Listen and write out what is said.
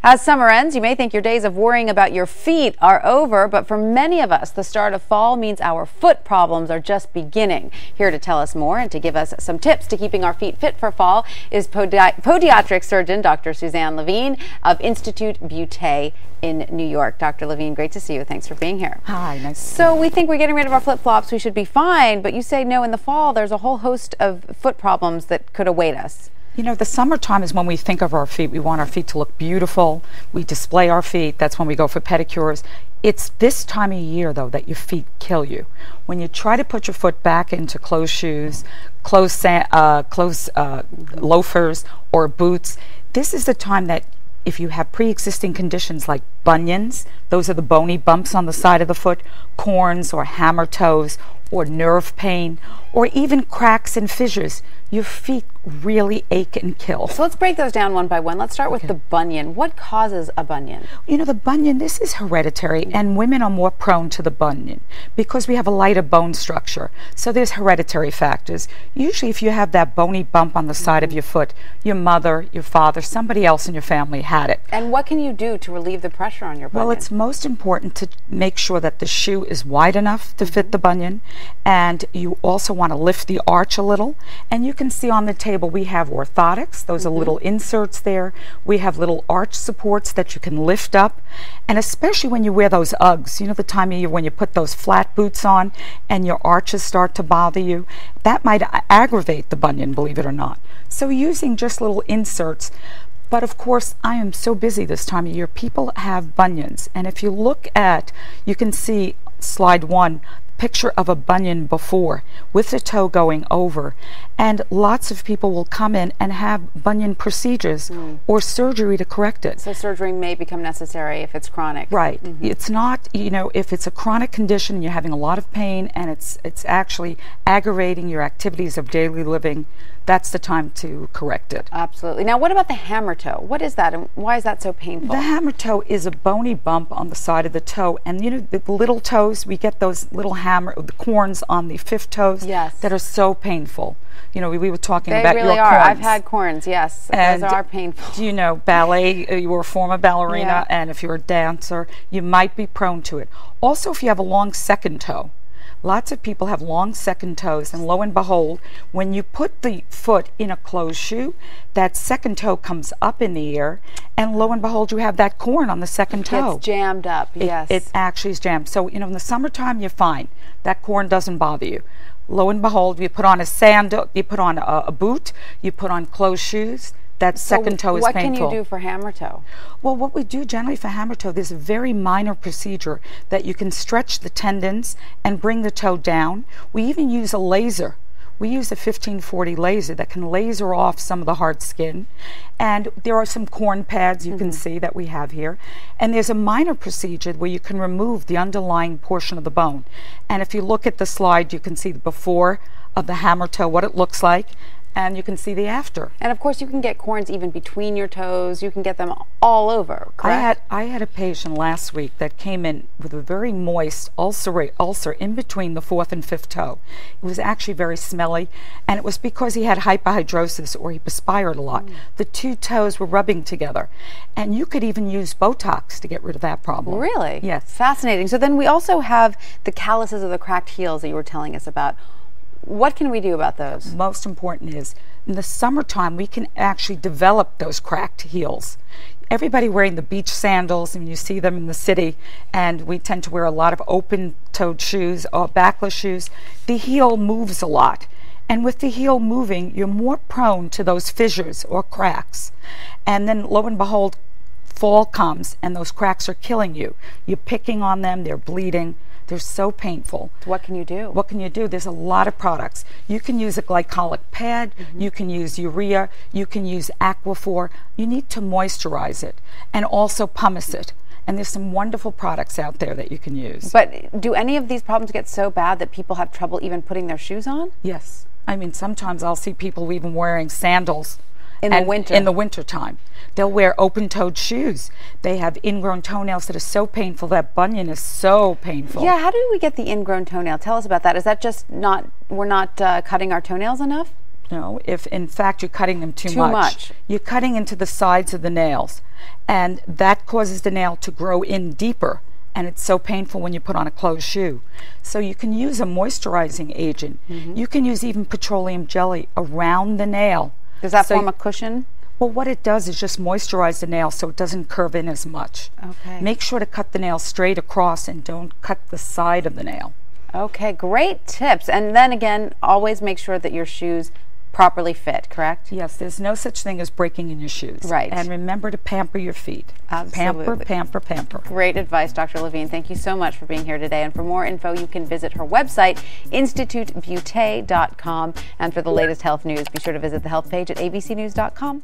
As summer ends, you may think your days of worrying about your feet are over, but for many of us, the start of fall means our foot problems are just beginning. Here to tell us more and to give us some tips to keeping our feet fit for fall is podiatric surgeon Dr. Suzanne Levine of Institut Beauté in New York. Dr. Levine, great to see you. Thanks for being here. Hi, nice to see you. So we think we're getting rid of our flip-flops, we should be fine, but you say no, in the fall there's a whole host of foot problems that could await us. You know, the summertime is when we think of our feet. We want our feet to look beautiful. We display our feet. That's when we go for pedicures. It's this time of year, though, that your feet kill you. When you try to put your foot back into closed shoes, closed loafers, or boots, this is the time that if you have pre-existing conditions like bunions, those are the bony bumps on the side of the foot, corns or hammer toes, or nerve pain, or even cracks and fissures, your feet really ache and kill. So let's break those down one by one. Let's start with the bunion. What causes a bunion? You know, the bunion, this is hereditary, and women are more prone to the bunion because we have a lighter bone structure. So there's hereditary factors. Usually if you have that bony bump on the side of your foot, your mother, your father, somebody else in your family had it. And what can you do to relieve the pressure on your bunion? Well, it's most important to make sure that the shoe is wide enough to fit the bunion, and you also want to lift the arch a little. And you can see on the table we have orthotics. Those are little inserts there. We have little arch supports that you can lift up, and especially when you wear those Uggs, you know, the time of year when you put those flat boots on and your arches start to bother you, that might aggravate the bunion, believe it or not. So using just little inserts. But of course, I am so busy this time of year. People have bunions, and if you look at, you can see slide 1, picture of a bunion before with the toe going over, and lots of people will come in and have bunion procedures or surgery to correct it. So surgery may become necessary if it's chronic. Right. It's not, you know, if it's a chronic condition, you're having a lot of pain and it's actually aggravating your activities of daily living, that's the time to correct it. Absolutely. Now, what about the hammer toe? What is that, and why is that so painful? The hammer toe is a bony bump on the side of the toe, and you know, the little toes, we get those little the corns on the fifth toes that are so painful. You know, we were talking about your corns. They really are. I've had corns, yes. And those are painful. You know, ballet, you were a former ballerina, and if you're a dancer, you might be prone to it. Also, if you have a long second toe. Lots of people have long second toes, and lo and behold, when you put the foot in a closed shoe, that second toe comes up in the air, and lo and behold, you have that corn on the second toe. It's jammed up, yes. It actually is jammed. So, you know, in the summertime, you're fine. That corn doesn't bother you. Lo and behold, you put on a sandal, you put on a boot, you put on closed shoes, that second toe is painful. What can you do for hammer toe? Well, what we do generally for hammer toe, there's a very minor procedure that you can stretch the tendons and bring the toe down. We even use a laser. We use a 1540 laser that can laser off some of the hard skin. And there are some corn pads you can see that we have here. And there's a minor procedure where you can remove the underlying portion of the bone. And if you look at the slide, you can see the before of the hammer toe, what it looks like, and you can see the after. And of course, you can get corns even between your toes. You can get them all over, correct? I had a patient last week that came in with a very moist ulcer in between the fourth and fifth toe. It was actually very smelly, and it was because he had hyperhidrosis or he perspired a lot. The two toes were rubbing together, and you could even use Botox to get rid of that problem. Really? Yes. Fascinating. So then we also have the calluses of the cracked heels that you were telling us about. What can we do about those? Most important is, in the summertime, we can actually develop those cracked heels. Everybody wearing the beach sandals, and you see them in the city, and we tend to wear a lot of open-toed shoes or backless shoes. The heel moves a lot, and with the heel moving, you're more prone to those fissures or cracks. And then, lo and behold, fall comes, and those cracks are killing you. You're picking on them, they're bleeding. They're so painful. What can you do? What can you do? There's a lot of products. You can use a glycolic pad, you can use urea, you can use Aquaphor. You need to moisturize it and also pumice it. And there's some wonderful products out there that you can use. But do any of these problems get so bad that people have trouble even putting their shoes on? Yes. I mean, sometimes I'll see people even wearing sandals in the winter. In the winter time. They'll wear open-toed shoes. They have ingrown toenails that are so painful. That bunion is so painful. Yeah, how do we get the ingrown toenail? Tell us about that. Is that just we're not cutting our toenails enough? No, if in fact you're cutting them too Too much. much. You're cutting into the sides of the nails, and that causes the nail to grow in deeper, and it's so painful when you put on a closed shoe. So you can use a moisturizing agent. You can use even petroleum jelly around the nail. Does that So form a cushion? Well, what it does is just moisturize the nail so it doesn't curve in as much. Okay. Make sure to cut the nail straight across and don't cut the side of the nail. Okay, great tips. And then again, always make sure that your shoes properly fit, correct? Yes, there's no such thing as breaking in your shoes. Right. And remember to pamper your feet. Absolutely. Pamper, pamper, pamper. Great advice, Dr. Levine. Thank you so much for being here today. And for more info, you can visit her website, institutebeauté.com. And for the latest health news, be sure to visit the health page at abcnews.com.